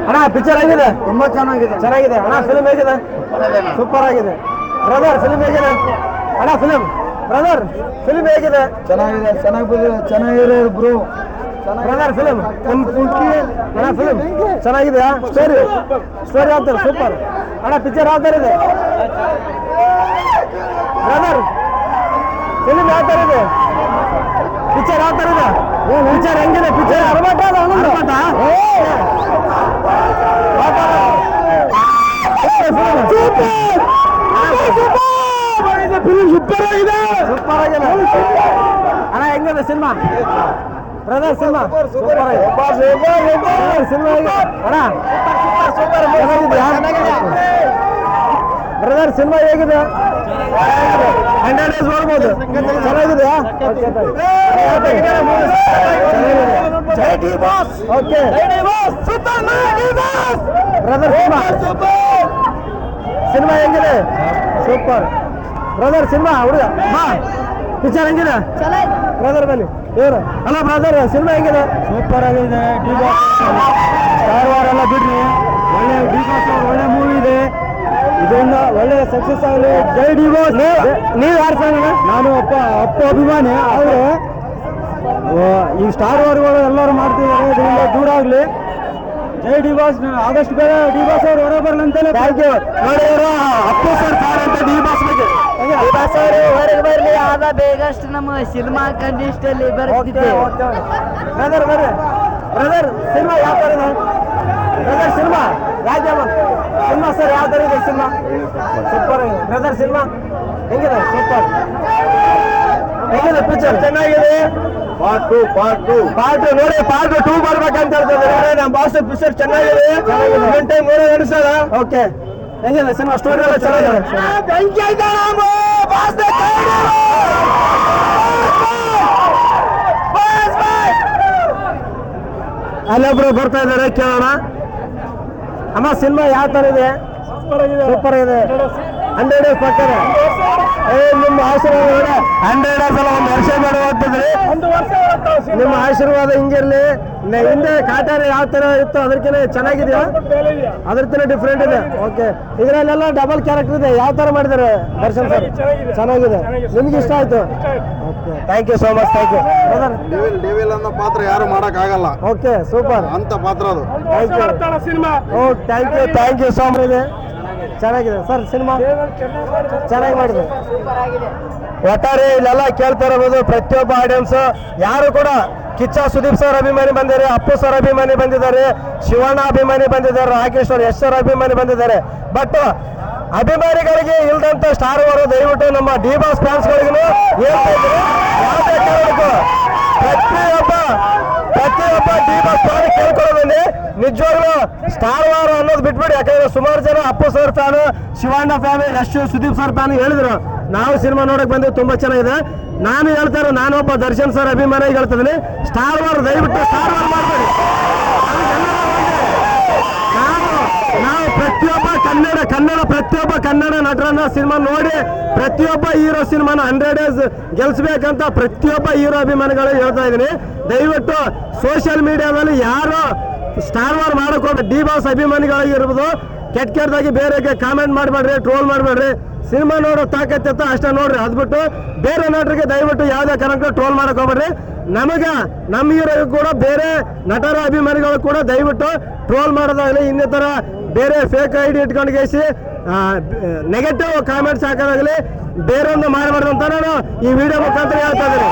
ಅಣ್ಣ ಪಿಕ್ಚರ್ ಆಗಿದೆ, ತುಂಬಾ ಚೆನ್ನಾಗಿದೆ. ಅಣ್ಣ. ಫಿಲ್ಮ್ ಹೇಗಿದೆ? ಸೂಪರ್ ಆಗಿದೆ. ಬ್ರದರ್ ಫಿಲ್ಮ್ ಹೇಗಿದೆ ಅಣ್ಣ? ಬ್ರದರ್ ಫಿಲ್ಮ್ ಹೇಗಿದೆ? ಚೆನ್ನಾಗಿದೆ ಬ್ರೋ. ಬ್ರದರ್ ಫಿಲ್ಮ್ ಅಣ್ಣ ಫಿಲ್ಮ್ ಚೆನ್ನಾಗಿದೆಯಾ? ಸ್ಟೋರಿ ಆಗ್ತಾರೆ ಸೂಪರ್ ಅಣ್ಣ. ಪಿಕ್ಚರ್ ಯಾವ ಥರ ಇದೆ ಬ್ರದರ್? ಫಿಲ್ಮ್ ಯಾವ ಥರ ಇದೆ? ಪಿಕ್ಚರ್ ಯಾವ ಥರ ಇದೆ? ಪಿಕ್ಚರ್ ಹೆಂಗಿದೆ? ಪಿಕ್ಚರ್ ಅರಬಾಟ ಸೂಪರ್ ಆಗಿದೆ ಅಣ್ಣ. ಹೆಂಗಿದೆ ಸಿನಿಮಾ ಬ್ರದರ್? ಸಿನಿಮಾ ಸೂಪರ್ ಆಗಿದೆ ಸಿನಿಮಾ ಅಣ್ಣ. ಬ್ರದರ್ ಸಿನಿಮಾ ಹೇಗಿದೆ? 100 days ನೋಡ್ಬೋದು. ಚೆನ್ನಾಗಿದೆಯಾ? ಓಕೆ ಬ್ರದರ್ ಸಿನಿಮಾ ಹೆಂಗಿದೆ? ಸೂಪರ್ ಬ್ರದರ್ ಸಿನಿಮಾ ಹುಡುಗ ಪಿಕ್ಚರ್ ಹೆಂಗಿದೆ ಬ್ರದರ್? ಬನ್ನಿ ಏನು ಅಲ್ಲ ಬ್ರದರ್ ಸಿನಿಮಾ ಹೆಂಗಿದೆ? ಸೂಪರ್ ಆಗಿದೆ. ಸ್ಟಾರ್ ವಾರ್ ಎಲ್ಲ ಬಿಡ್ರಿ, ಒಳ್ಳೆ ಡಿ-ಬಾಸ್ ಒಳ್ಳೆ ಮೂವಿ ಇದೆ. ಇದರಿಂದ ಒಳ್ಳೆ ಸಕ್ಸಸ್ ಆಗಲಿ. ಜೈ ಡಿ-ಬಾಸ್. ನೀವು ಯಾರು ಫ್ಯಾನ್? ನಾನು ಅಪ್ಪ ಅಭಿಮಾನಿ. ಅವರು ಈ ಸ್ಟಾರ್ ವಾರ್ಗಳು ಎಲ್ಲರೂ ಮಾಡ್ತಿದ್ದಾರೆ, ಇದರಿಂದ ದೂರ ಆಗಲಿ. ಜೈ ಡಿ-ಬಾಸ್. ಆದಷ್ಟು ಬೇಗ ಡಿ-ಬಾಸ್ ಅವರು ಹೊರ ಬರಲಿ ಅಂತಲೇ. Thank you. ನೋಡಿ ಇವರು ಅಪ್ಪು ಸರ್ ಫ್ಯಾನ್ ಅಂತ ಡಿ-ಬಾಸ್ ಬಗ್ಗೆ. ಡಿ-ಬಾಸ್ ಅವರು ಹೊರಗೆ ಬರಲಿ, ಆದ ಬೇಗಷ್ಟು ನಮ್ಮ ಸಿನಿಮಾ ಕಂಡಿಸ್ಟಲ್ಲಿ ಬರ್ತಿದ್ದೆ. ಬ್ರದರ್ ಬರ್ರಿ. ಬ್ರದರ್ ಸಿನಿಮಾ ಯಾವ ಥರ ಇದೆ ಬ್ರದರ್? ಸಿನಿಮಾ ರಾಜಮನ್ ಸಿನಿಮಾ ಸರ್ ಯಾವ ಥರ ಇದೆ ಸಿನಿಮಾ? ಸೂಪರ್ ಆಗಿದೆ ಬ್ರದರ್. ಸಿನಿಮಾ ಹೆಂಗಿದೆ? ಸೂಪರ್ ಹೆಂಗಿದೆ? ಪಿಕ್ಚರ್ ಚೆನ್ನಾಗಿದೆ. ಪಾರ್ಟ್ ನೋಡಿ, ಪಾರ್ಟ್ 2 ಬರ್ಬೇಕಂತ ಹೇಳ್ತಿದ್ದಾರೆ ನಮ್ಮ ಬಾಸ್. ಪಿಕ್ಚರ್ ಚೆನ್ನಾಗಿದೆ, ಟೈಮ್ ನೋಡೋ ಅನಿಸಲ್ಲ. ಓಕೆ ಹೆಂಗಿದೆ ಸಿನಿಮಾ? ಸ್ಟೋರಿ ಎಲ್ಲ ಚೆನ್ನಾಗಿದೆ. ಅಲ್ಲೊಬ್ರು ಬರ್ತಾ ಇದ್ದಾರೆ, ಕೇಳೋಣ. ಅಮ್ಮ ಸಿನಿಮಾ ಯಾವ ಥರ ಇದೆ? ಸೂಪರ್ ಇದೆ. 100 days ಪಕ್ಕದ ನಿಮ್ಮ ಆಶೀರ್ವಾದ 100 days ಅಲ್ಲ, ಒಂದು ವರ್ಷ ಮಾಡುವಂತಿದ್ರಿ. ನಿಮ್ಮ ಆಶೀರ್ವಾದ ಹಿಂಗಿರ್ಲಿ. ಹಿಂದೆ ಕಾಟಾರ ಯಾವ ತರ ಇತ್ತು ಅದಕ್ಕಿಂತ ಚೆನ್ನಾಗಿದೆಯಾ? ಅದಕ್ಕಿಂತ ಡಿಫ್ರೆಂಟ್ ಇದೆ. ಓಕೆ ಇದರಲ್ಲೆಲ್ಲ ಡಬಲ್ ಕ್ಯಾರೆಕ್ಟರ್ ಇದೆ. ಯಾವ ತರ ಮಾಡಿದ್ದಾರೆ ದರ್ಶನ್ ಸರ್? ಚೆನ್ನಾಗಿದೆ. ನಿಮ್ಗೆ ಇಷ್ಟ ಆಯ್ತು? Okay thank you so much. Thank you brother. Devil ಅನ್ನೋ ಪಾತ್ರ ಯಾರು ಮಾಡಕ್ ಆಗಲ್ಲ. ಓಕೆ ಸೂಪರ್ ಅಂತ ಪಾತ್ರ ಅದು. ಓ ಥ್ಯಾಂಕ್ ಯು ಸೋ ಮಚ್. ಇದೆ ಚೆನ್ನಾಗಿದೆ ಸರ್ ಸಿನಿಮಾ, ಚೆನ್ನಾಗಿ ಮಾಡಿದೆ. ಒಟ್ಟಾರೆ ಇಲ್ಲೆಲ್ಲ ಕೇಳ್ತಾ ಇರಬಹುದು ಪ್ರತಿಯೊಬ್ಬ ಆಡಿಯನ್ಸ್ ಯಾರು ಕೂಡ ಕಿಚ್ಚ ಸುದೀಪ್ ಸರ್ ಅಭಿಮಾನಿ ಬಂದಿದ್ದಾರೆ, ಅಪ್ಪು ಸರ್ ಅಭಿಮಾನಿ ಬಂದಿದ್ದಾರೆ, ಶಿವಣ್ಣ ಅಭಿಮಾನಿ ಬಂದಿದ್ದಾರೆ, ರಾಕೇಶ್ ಸರ್, ಯಶ್ ಸರ್ ಅಭಿಮಾನಿ ಬಂದಿದ್ದಾರೆ. ಬಟ್ ಅಭಿಮಾನಿಗಳಿಗೆ ಇಲ್ದಂತ ಸ್ಟಾರ್ ಅವರು ದಯವಿಟ್ಟು ನಮ್ಮ ಡಿ-ಬಾಸ್ ಫ್ಯಾನ್ಸ್ಗಳಿಗೂ ಹೇಳ್ತಾ ಇದ್ರು, ಯಾವುದೇ ಕಾರಣಕ್ಕೂ ಪ್ರತಿಯೊಬ್ಬ ಡಿ-ಬಾಸ್ ಫ್ಯಾನ್ ಕೇಳ್ಕೊಳ್ಳೋದಲ್ಲಿ ನಿಜವಾಗ್ಲೂ ಸ್ಟಾರ್ ವಾರ್ ಅನ್ನೋದು ಬಿಟ್ಬಿಡಿ. ಯಾಕಂದ್ರೆ ಸುಮಾರು ಜನ Appu sir fan, Shivanna fan, Yash Sudeep sir fan ಹೇಳಿದ್ರು. ನಾವು ಸಿನಿಮಾ ನೋಡಕ್ ಬಂದಿವಿ, ತುಂಬಾ ಚೆನ್ನಾಗಿದೆ. ನಾನು ಹೇಳ್ತಾರೆ, ನಾನೊಬ್ಬ ದರ್ಶನ್ ಸರ್ ಅಭಿಮಾನಿ ಹೇಳ್ತಿದ್ದೀನಿ, ಸ್ಟಾರ್ ವಾರ್ ದಯವಿಟ್ಟು ಸ್ಟಾರ್ ವಾರ್ ಮಾಡಬೇಡಿ. ನಾವು ಪ್ರತಿಯೊಬ್ಬ ಕನ್ನಡ ನಟರನ್ನ ಸಿನಿಮಾ ನೋಡಿ ಪ್ರತಿಯೊಬ್ಬ ಹೀರೋ ಸಿನಿಮಾನ 100 days ಗೆಲ್ಸ್ಬೇಕಂತ ಪ್ರತಿಯೊಬ್ಬ ಹೀರೋ ಅಭಿಮಾನಿಗಳು ಹೇಳ್ತಾ ಇದೀನಿ. ದಯವಿಟ್ಟು ಸೋಷಿಯಲ್ ಮೀಡಿಯಾದಲ್ಲಿ ಯಾರು ಸ್ಟಾರ್ ವಾರ್ ಮಾಡಕ್ ಹೋಗ್ಬೇಕು, ಡಿ-ಬಾಸ್ ಅಭಿಮಾನಿಗಳಿಗಿರ್ಬೋದು, ಕೆಟ್ಟದಾಗಿ ಬೇರೆ ಕಾಮೆಂಟ್ ಮಾಡಬೇಡ್ರಿ, ಟ್ರೋಲ್ ಮಾಡಬೇಡ್ರಿ. ಸಿನಿಮಾ ನೋಡೋ ತಾಕತ್ತ ಅಷ್ಟೇ ನೋಡ್ರಿ. ಅದ್ಬಿಟ್ಟು ಬೇರೆ ನಟರಿಗೆ ದಯವಿಟ್ಟು ಯಾವುದೇ ಕಾರಣಕ್ಕೂ ಟ್ರೋಲ್ ಮಾಡಕ್ ಹೋಗ್ಬೇಡ್ರಿ. ನಮ್ಮ ಹೀರೋ ಕೂಡ ಬೇರೆ ನಟರ ಅಭಿಮಾನಿಗಳು ಕೂಡ ದಯವಿಟ್ಟು ಟ್ರೋಲ್ ಮಾಡೋದಾಗಲಿ, ಇನ್ನಿತರ ಬೇರೆ ಫೇಕ್ ಐಡಿ ಇಟ್ಕೊಂಡು ಕೇಸಿ ನೆಗೆಟಿವ್ ಕಾಮೆಂಟ್ಸ್ ಹಾಕೋದಾಗಲಿ ಬೇರೊಂದು ಮಾಡಬಾರ್ದು ಅಂತ ನಾನು ಈ ವಿಡಿಯೋ ಮುಖಾಂತರ ಹೇಳ್ತಾ ಇದ್ದೀನಿ.